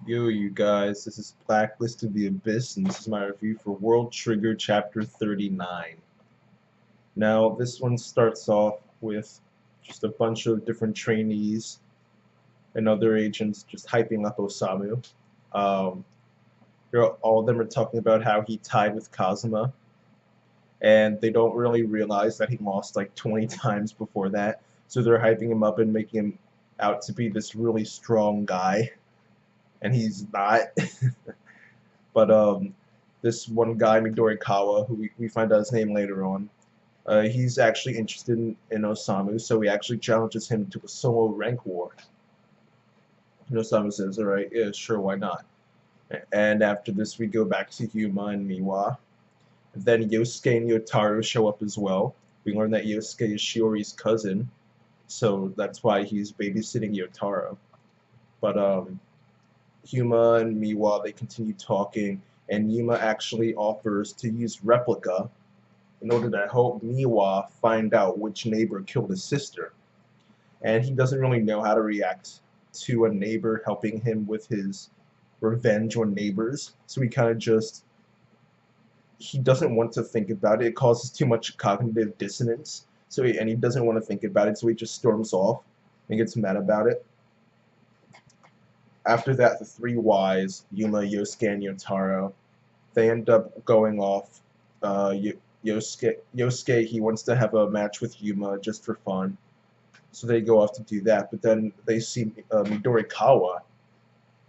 Yo, you guys, this is Blacklist of the Abyss, and this is my review for World Trigger Chapter 39. Now, this one starts off with just a bunch of different trainees and other agents just hyping up Osamu. Um, all of them are talking about how he tied with Kazuma, and they don't really realize that he lost like 20 times before that, so they're hyping him up and making him out to be this really strong guy, and he's not. But this one guy, Midorikawa, who we find out his name later on, he's actually interested in Osamu, so he actually challenges him to a solo rank war. And Osamu says, alright, yeah, sure, why not? And after this, we go back to Yuma and Miwa. Then Yosuke and Yotaro show up as well. We learn that Yosuke is Shiori's cousin, so that's why he's babysitting Yotaro. But Yuma and Miwa, they continue talking, and Yuma actually offers to use Replica in order to help Miwa find out which neighbor killed his sister. And he doesn't really know how to react to a neighbor helping him with his revenge on neighbors, so he doesn't want to think about it. It causes too much cognitive dissonance, and he doesn't want to think about it, so he just storms off and gets mad about it. After that, the three Ys, Yuma, Yosuke, and Yotaro, they end up going off. Yosuke, he wants to have a match with Yuma just for fun, so they go off to do that. But then they see Midorikawa.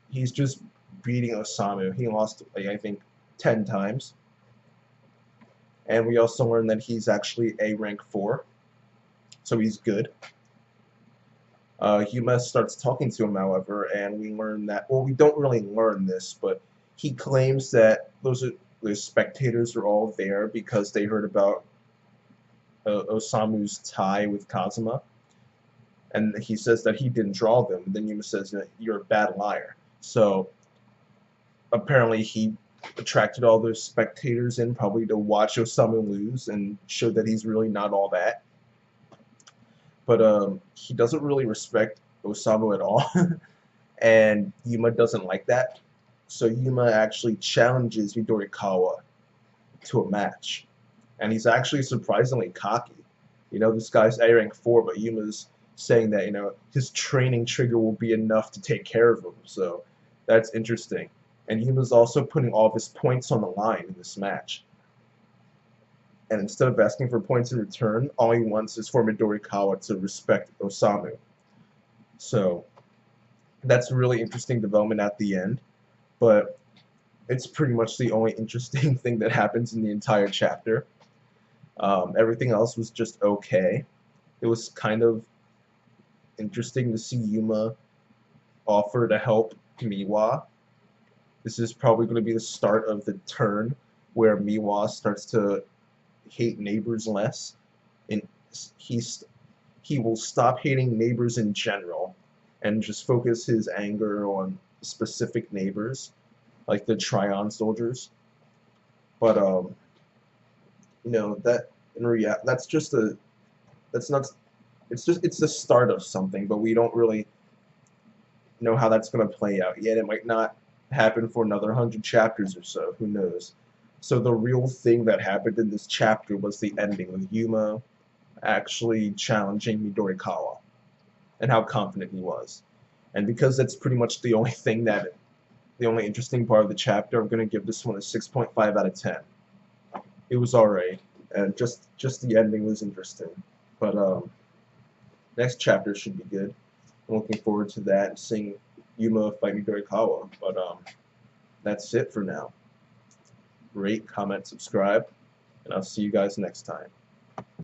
He's just beating Osamu. He lost, like, I think, 10 times. And we also learn that he's actually a rank 4, so he's good. Yuma starts talking to him, however, and we learn that, well, we don't really learn this, but he claims that those spectators are all there because they heard about Osamu's tie with Kazuma, and he says that he didn't draw them. And then Yuma says that you're a bad liar. So apparently he attracted all those spectators in probably to watch Osamu lose and show that he's really not all that. But he doesn't really respect Osamu at all, and Yuma doesn't like that. So Yuma actually challenges Midorikawa to a match, and he's actually surprisingly cocky. This guy's A rank 4, but Yuma's saying that his training trigger will be enough to take care of him. So that's interesting. And Yuma's also putting all of his points on the line in this match. And instead of asking for points in return, all he wants is for Midorikawa to respect Osamu. So that's a really interesting development at the end, but it's pretty much the only interesting thing that happens in the entire chapter. Everything else was just okay. It was kind of interesting to see Yuma offer to help Miwa. This is probably going to be the start of the turn where Miwa starts to hate neighbors less, and he will stop hating neighbors in general and just focus his anger on specific neighbors, like the Tryon soldiers. But that in reality, that's not. It's the start of something, but we don't really know how that's going to play out yet. It might not happen for another 100 chapters or so. Who knows? So the real thing that happened in this chapter was the ending, with Yuma actually challenging Midorikawa and how confident he was. And because that's pretty much the only interesting part of the chapter, I'm going to give this one a 6.5 out of 10. It was alright, and just the ending was interesting. But next chapter should be good. I'm looking forward to that and seeing Yuma fight Midorikawa. But that's it for now. Rate, comment, subscribe, and I'll see you guys next time.